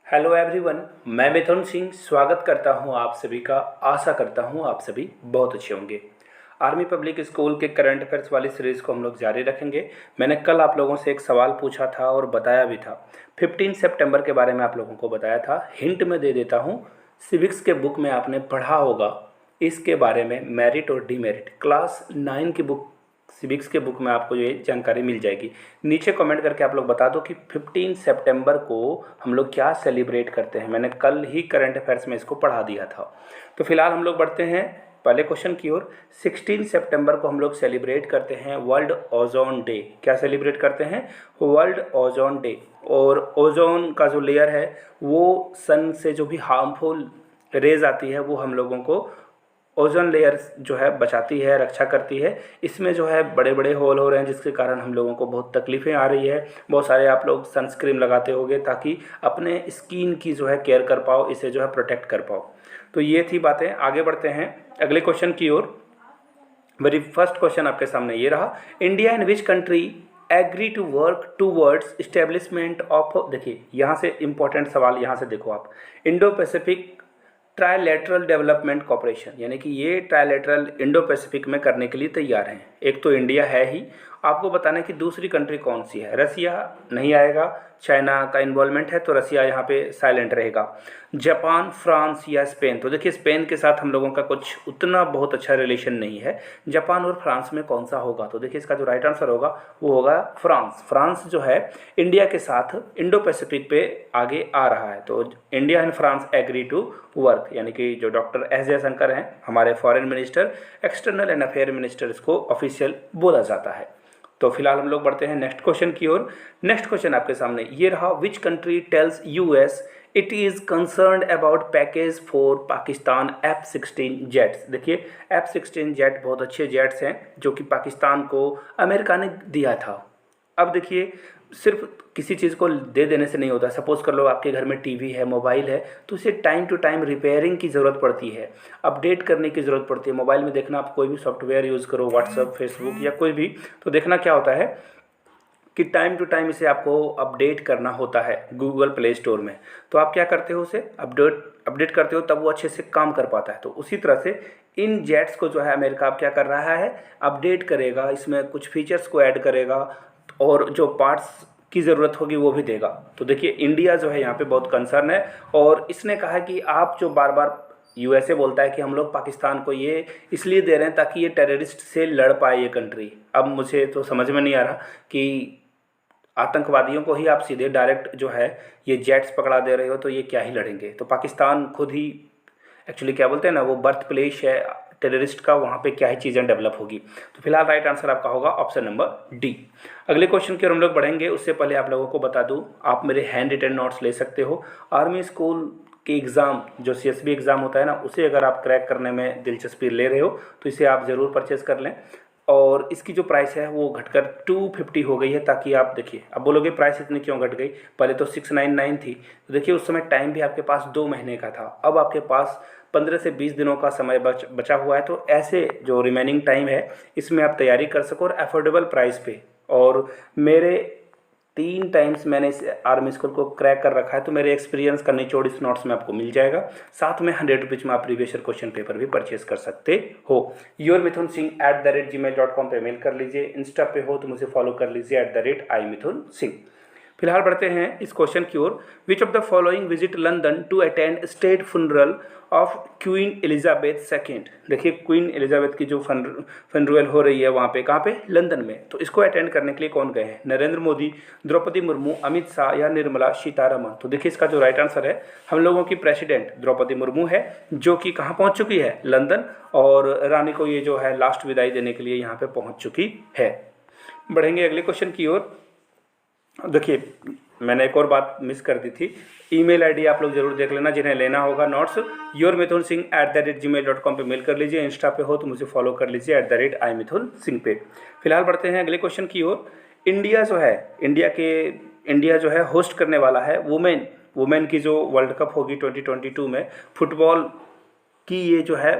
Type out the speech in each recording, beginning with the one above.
Hello everyone, मैं मिथुन सिंह स्वागत करता हूं आप सभी का। आशा करता हूं आप सभी बहुत अच्छे होंगे। आर्मी पब्लिक स्कूल के करंट अफेयर्स वाली सीरीज़ को हम लोग जारी रखेंगे। मैंने कल आप लोगों से एक सवाल पूछा था और बताया भी था। 15 सितंबर के बारे में आप लोगों को बताया था। हिंट में दे देता हूं, सिविक्स के बुक में आपने पढ़ा होगा इसके बारे में। मेरिट और डीमेरिट क्लास 9 की बुक, सिविक्स के बुक में आपको ये जानकारी मिल जाएगी। नीचे कमेंट करके आप लोग बता दो कि 15 सितंबर को हम लोग क्या सेलिब्रेट करते हैं। मैंने कल ही करंट अफेयर्स में इसको पढ़ा दिया था। तो फिलहाल हम लोग बढ़ते हैं पहले क्वेश्चन की ओर। 16 सितंबर को हम लोग सेलिब्रेट करते हैं वर्ल्ड ओजोन डे। क्या सेलिब्रेट करते हैं? World ozone day. और ओजोन का जो लेयर है वो सन से जो भी हार्मफुल रेज आती है वो हम लोगों को ओजोन लेयर जो है बचाती है, रक्षा करती है। इसमें जो है बड़े बड़े होल हो रहे हैं जिसके कारण हम लोगों को बहुत तकलीफ़ें आ रही है। बहुत सारे आप लोग सनस्क्रीन लगाते होंगे ताकि अपने स्किन की जो है केयर कर पाओ, इसे जो है प्रोटेक्ट कर पाओ। तो ये थी बातें। आगे बढ़ते हैं अगले क्वेश्चन की ओर। मेरी फर्स्ट क्वेश्चन आपके सामने ये रहा, India in which country agree to work towards establishment of, देखिए यहाँ से इंपॉर्टेंट सवाल, यहाँ से देखो आप, Indo Pacific trilateral development cooperation, यानी कि ये ट्राइलेटरल इंडो पैसिफिक में करने के लिए तैयार हैं। एक तो इंडिया है ही, आपको बताना है कि दूसरी कंट्री कौन सी है। रसिया नहीं आएगा, चाइना का इन्वॉल्वमेंट है तो रसिया यहाँ पे साइलेंट रहेगा। जापान, फ्रांस या स्पेन, तो देखिए स्पेन के साथ हम लोगों का कुछ उतना बहुत अच्छा रिलेशन नहीं है। जापान और फ्रांस में कौन सा होगा? तो देखिए इसका जो राइट आंसर होगा वो होगा फ्रांस। फ्रांस जो है इंडिया के साथ इंडो पैसिफिक पे आगे आ रहा है। तो India and France agree to work, यानी कि जो डॉक्टर एस जयशंकर हैं हमारे foreign minister, external and affair minister, इसको ऑफिशियल बोला जाता है। तो फिलहाल हम लोग बढ़ते हैं नेक्स्ट क्वेश्चन की ओर। नेक्स्ट क्वेश्चन आपके सामने ये रहा, which country tells US it is concerned about package for Pakistan F-16 jets. देखिए F-16 जेट बहुत अच्छे जेट्स हैं जो कि पाकिस्तान को अमेरिका ने दिया था। अब देखिए सिर्फ किसी चीज़ को दे देने से नहीं होता। सपोज़ कर लो आपके घर में टीवी है, मोबाइल है, तो इसे टाइम टू टाइम रिपेयरिंग की ज़रूरत पड़ती है, अपडेट करने की ज़रूरत पड़ती है। मोबाइल में देखना, आप कोई भी सॉफ्टवेयर यूज़ करो, व्हाट्सअप, फेसबुक या कोई भी, तो देखना क्या होता है कि टाइम टू टाइम इसे आपको अपडेट करना होता है गूगल प्ले स्टोर में। तो आप क्या करते हो, उसे अपडेट करते हो, तब वो अच्छे से काम कर पाता है। तो उसी तरह से इन जेट्स को जो है अमेरिका अब क्या कर रहा है, अपडेट करेगा, इसमें कुछ फीचर्स को ऐड करेगा और जो पार्ट्स की ज़रूरत होगी वो भी देगा। तो देखिए इंडिया जो है यहाँ पे बहुत कंसर्न है और इसने कहा है कि आप जो बार बार, यूएसए बोलता है कि हम लोग पाकिस्तान को ये इसलिए दे रहे हैं ताकि ये टेररिस्ट से लड़ पाए ये कंट्री। अब मुझे तो समझ में नहीं आ रहा कि आतंकवादियों को ही आप सीधे डायरेक्ट जो है ये जेट्स पकड़ा दे रहे हो, तो ये क्या ही लड़ेंगे। तो पाकिस्तान खुद ही एक्चुअली क्या बोलते हैं ना, वो बर्थ प्लेस है टेररिस्ट का, वहाँ पे क्या ही चीज़ें डेवलप होगी। तो फिलहाल राइट आंसर आपका होगा ऑप्शन नंबर डी। अगले क्वेश्चन की ओर हम लोग बढ़ेंगे, उससे पहले आप लोगों को बता दूं, आप मेरे हैंड रिटन नोट्स ले सकते हो। आर्मी स्कूल के एग्ज़ाम, जो सीएसबी एग्ज़ाम होता है ना, उसे अगर आप क्रैक करने में दिलचस्पी ले रहे हो तो इसे आप ज़रूर परचेज़ कर लें। और इसकी जो प्राइस है वो घटकर 250 हो गई है, ताकि आप देखिए, अब बोलोगे प्राइस इतनी क्यों घट गई, पहले तो 699 थी। तो देखिए उस समय टाइम भी आपके पास 2 महीने का था, अब आपके पास 15 से 20 दिनों का समय बचा हुआ है। तो ऐसे जो रिमेनिंग टाइम है इसमें आप तैयारी कर सको और अफोर्डेबल प्राइस पे। और मेरे 3 टाइम्स मैंने इस आर्मी स्कूल को क्रैक कर रखा है, तो मेरे एक्सपीरियंस का निचोड़ इस नोट्स में आपको मिल जाएगा। साथ में 100 रुपीज़ में आप प्रीवियस ईयर क्वेश्चन पेपर भी परचेज कर सकते हो। yourmithunsingh@gmail.com पे मेल कर लीजिए। इंस्टा पे हो तो मुझे फॉलो कर लीजिए @iMithunSingh। फिलहाल बढ़ते हैं इस क्वेश्चन की ओर। Which of the following visit London to attend state funeral of Queen Elizabeth second. देखिए क्वीन एलिजाबेथ की जो फनरुअल हो रही है वहाँ पे, कहाँ पे, लंदन में। तो इसको अटेंड करने के लिए कौन गए हैं? नरेंद्र मोदी, द्रौपदी मुर्मू, अमित शाह या निर्मला सीतारमण। तो देखिए इसका जो राइट आंसर है, हम लोगों की प्रेसिडेंट द्रौपदी मुर्मू है, जो कि कहाँ पहुँच चुकी है, लंदन, और रानी को ये जो है लास्ट विदाई देने के लिए यहाँ पे पहुँच चुकी है। बढ़ेंगे अगले क्वेश्चन की ओर। देखिए मैंने एक और बात मिस कर दी थी, ईमेल आईडी आप लोग जरूर देख लेना, जिन्हें लेना होगा नोट्स yourmithunsingh@gmail.com पे मेल कर लीजिए। इंस्टा पे हो तो मुझे फॉलो कर लीजिए @iMithunSingh पे। फिलहाल बढ़ते हैं अगले क्वेश्चन की ओर। इंडिया जो है, इंडिया जो है होस्ट करने वाला है वुमेन की जो वर्ल्ड कप होगी 2022 में, फुटबॉल की ये जो है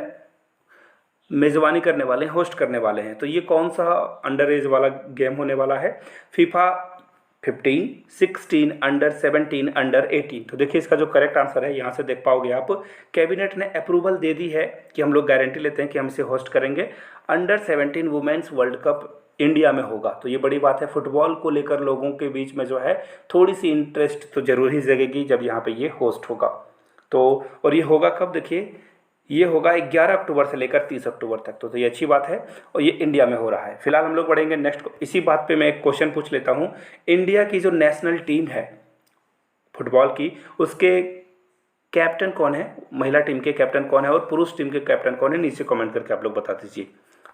मेज़बानी करने वाले हैं, होस्ट करने वाले हैं। तो ये कौन सा अंडर एज वाला गेम होने वाला है? FIFA 15, 16, under 17, under 18। तो देखिए इसका जो करेक्ट आंसर है, यहाँ से देख पाओगे आप, कैबिनेट ने अप्रूवल दे दी है कि हम लोग गारंटी लेते हैं कि हम इसे होस्ट करेंगे। Under 17 women's world cup India में होगा, तो ये बड़ी बात है। फुटबॉल को लेकर लोगों के बीच में जो है थोड़ी सी इंटरेस्ट तो जरूर ही जगेगी जब यहाँ पे ये होस्ट होगा। तो और ये होगा कब, देखिए ये होगा 11 अक्टूबर से लेकर 30 अक्टूबर तक। तो ये अच्छी बात है और ये इंडिया में हो रहा है। फिलहाल हम लोग बढ़ेंगे नेक्स्ट। इसी बात पे मैं एक क्वेश्चन पूछ लेता हूँ। इंडिया की जो नेशनल टीम है फुटबॉल की, उसके कैप्टन कौन है? महिला टीम के कैप्टन कौन है और पुरुष टीम के कैप्टन कौन है? नीचे कमेंट करके आप लोग बता दीजिए।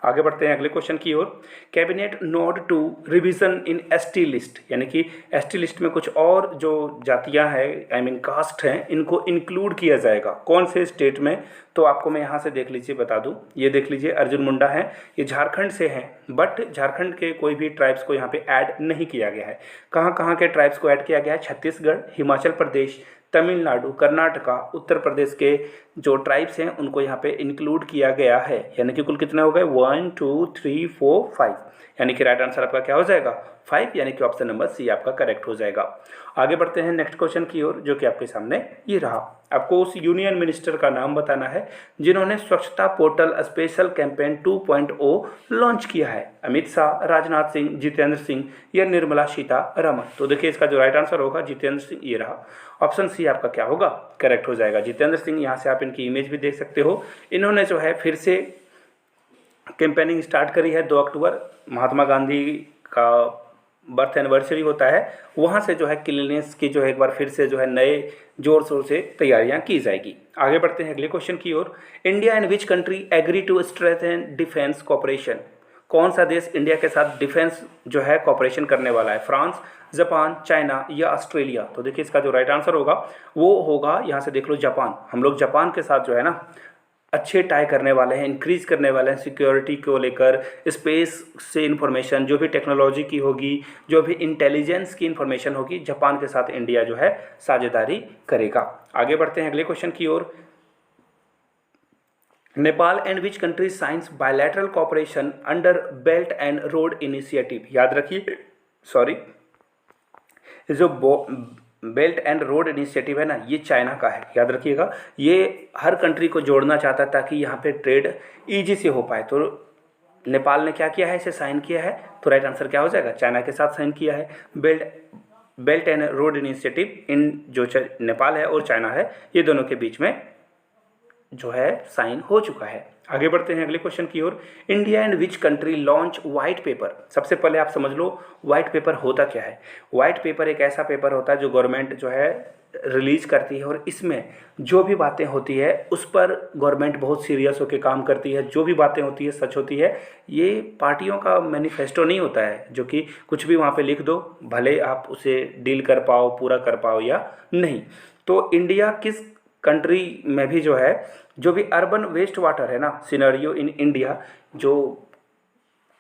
आगे बढ़ते हैं अगले क्वेश्चन की ओर। Cabinet nod to revision in ST list, यानी कि एसटी लिस्ट में कुछ और जो जातियां हैं, आई मीन कास्ट हैं, इनको इंक्लूड किया जाएगा। कौन से स्टेट में? तो आपको मैं यहाँ से देख लीजिए बता दूँ। ये देख लीजिए अर्जुन मुंडा है, ये झारखंड से हैं, बट झारखंड के कोई भी ट्राइब्स को यहाँ पे ऐड नहीं किया गया है। कहाँ कहाँ के ट्राइब्स को ऐड किया गया है? छत्तीसगढ़, हिमाचल प्रदेश, तमिलनाडु, कर्नाटका, उत्तर प्रदेश के जो ट्राइब्स हैं उनको यहाँ पे इंक्लूड किया गया है। यानी कि कुल कितने हो गए? 1 2 3 4 5, यानी कि राइट आंसर आपका क्या हो जाएगा? 5, यानी कि ऑप्शन नंबर सी आपका करेक्ट हो जाएगा। आगे बढ़ते हैं नेक्स्ट क्वेश्चन की ओर, जो कि आपके सामने ये रहा। आपको उस यूनियन मिनिस्टर का नाम बताना है जिन्होंने स्वच्छता पोर्टल स्पेशल कैंपेन 2.0 लॉन्च किया है। अमित शाह, राजनाथ सिंह, जितेंद्र सिंह या निर्मला सीतारमण। तो देखिए इसका जो राइट आंसर होगा जितेंद्र सिंह, ये रहा। ऑप्शन सी आपका क्या होगा? करेक्ट हो जाएगा। जितेंद्र सिंह, यहाँ से आप इनकी इमेज भी देख सकते हो। इन्होंने जो है फिर से कैंपेनिंग स्टार्ट करी है। 2 अक्टूबर महात्मा गांधी का बर्थ एनिवर्सरी होता है, वहाँ से जो है क्लीननेस की जो है एक बार फिर से जो है नए जोर शोर से तैयारियां की जाएगी। आगे बढ़ते हैं अगले क्वेश्चन की ओर। India and which country agree to strengthen defence cooperation? कौन सा देश इंडिया के साथ डिफेंस जो है कॉपरेशन करने वाला है? फ्रांस, जापान, चाइना या ऑस्ट्रेलिया? तो देखिए इसका जो राइट आंसर होगा वो होगा, यहाँ से देख लो, जापान। हम लोग जापान के साथ जो है ना अच्छे टाई करने वाले हैं, इंक्रीज करने वाले हैं सिक्योरिटी को लेकर। स्पेस से इंफॉर्मेशन जो भी टेक्नोलॉजी की होगी, जो भी इंटेलिजेंस की इंफॉर्मेशन होगी, जापान के साथ इंडिया जो है साझेदारी करेगा। आगे बढ़ते हैं अगले क्वेश्चन की ओर। Nepal and which country signs bilateral cooperation under belt and road initiative? याद रखिए, सॉरी, जो बेल्ट एंड रोड इनिशिएटिव है ना, ये चाइना का है, याद रखिएगा। ये हर कंट्री को जोड़ना चाहता है ताकि यहाँ पे ट्रेड ईजी से हो पाए। तो नेपाल ने क्या किया है? इसे साइन किया है। तो राइट आंसर क्या हो जाएगा? चाइना के साथ साइन किया है। Belt and road initiative in जो नेपाल है और चाइना है, ये दोनों के बीच में जो है साइन हो चुका है। आगे बढ़ते हैं अगले क्वेश्चन की ओर। India and which country launch white paper? सबसे पहले आप समझ लो व्हाइट पेपर होता क्या है। व्हाइट पेपर एक ऐसा पेपर होता है जो गवर्नमेंट जो है रिलीज करती है, और इसमें जो भी बातें होती है उस पर गवर्नमेंट बहुत सीरियस होकर काम करती है। जो भी बातें होती है सच होती है। ये पार्टियों का मैनिफेस्टो नहीं होता है जो कि कुछ भी वहाँ पे लिख दो, भले आप उसे डील कर पाओ, पूरा कर पाओ या नहीं। तो इंडिया किस कंट्री में भी जो है, जो भी अर्बन वेस्ट वाटर है ना, सिनेरियो इन इंडिया, जो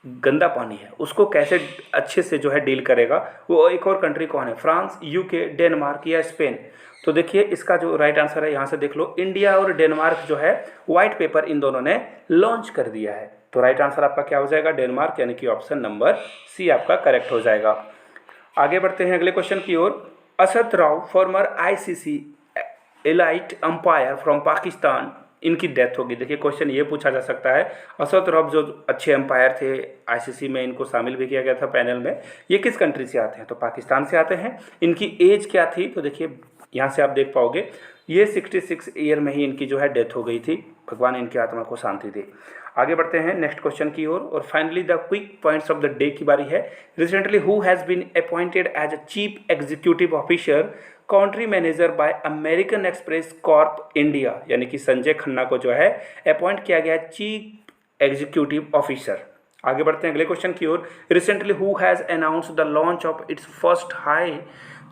गंदा पानी है उसको कैसे अच्छे से जो है डील करेगा, वो एक और कंट्री कौन है? फ्रांस, यूके, डेनमार्क या स्पेन? तो देखिए इसका जो राइट आंसर है, यहाँ से देख लो, इंडिया और डेनमार्क जो है व्हाइट पेपर इन दोनों ने लॉन्च कर दिया है। तो राइट आंसर आपका क्या हो जाएगा? डेनमार्क, यानी कि ऑप्शन नंबर सी आपका करेक्ट हो जाएगा। आगे बढ़ते हैं अगले क्वेश्चन की ओर। Asad Rauf, former ICC elite umpire from Pakistan, इनकी डेथ होगी। देखिए क्वेश्चन ये पूछा जा सकता है, असद रब जो अच्छे अंपायर थे ICC में, इनको शामिल भी किया गया था पैनल में, ये किस कंट्री से आते हैं? तो पाकिस्तान से आते हैं। इनकी एज क्या थी? तो देखिए यहाँ से आप देख पाओगे ये 66 ईयर में ही इनकी जो है डेथ हो गई थी। भगवान इनकी आत्मा को शांति दे। आगे बढ़ते हैं नेक्स्ट क्वेश्चन की ओर। और finally the quick points of the day की बारी है। Recently who has been appointed as a chief executive officer country manager by American Express Corp India? यानी कि संजय खन्ना को जो है अपॉइंट किया गया चीफ एग्जीक्यूटिव ऑफिसर। आगे बढ़ते हैं अगले क्वेश्चन की ओर। Recently who has announced the launch of its first high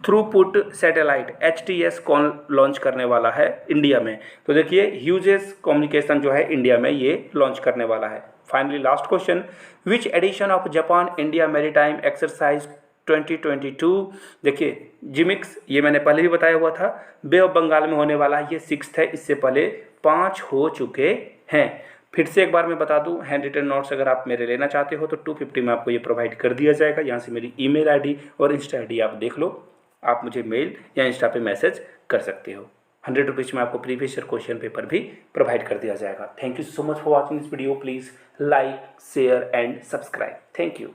throughput satellite HTS? कौन लॉन्च करने वाला है इंडिया में? तो देखिए ह्यूजेस कम्युनिकेशन जो है इंडिया में ये लॉन्च करने वाला है। Finally last question. Which edition of Japan India maritime exercise 2022? देखिए जिमिक्स, ये मैंने पहले भी बताया हुआ था, बे ऑफ बंगाल में होने वाला है, ये 6th है। इससे पहले 5 हो चुके हैं। फिर से एक बार मैं बता दूं, हैंड रिटन नोट्स अगर आप मेरे लेना चाहते हो तो 250 में आपको ये प्रोवाइड कर दिया जाएगा। यहाँ से मेरी ईमेल आईडी और इंस्टा आईडी आप देख लो, आप मुझे मेल या इंस्टा पे मैसेज कर सकते हो। 100 रुपीज़ में आपको प्रीवियस ईयर क्वेश्चन पेपर भी प्रोवाइड कर दिया जाएगा। Thank you so much for watching this video. Please like, share and subscribe. Thank you.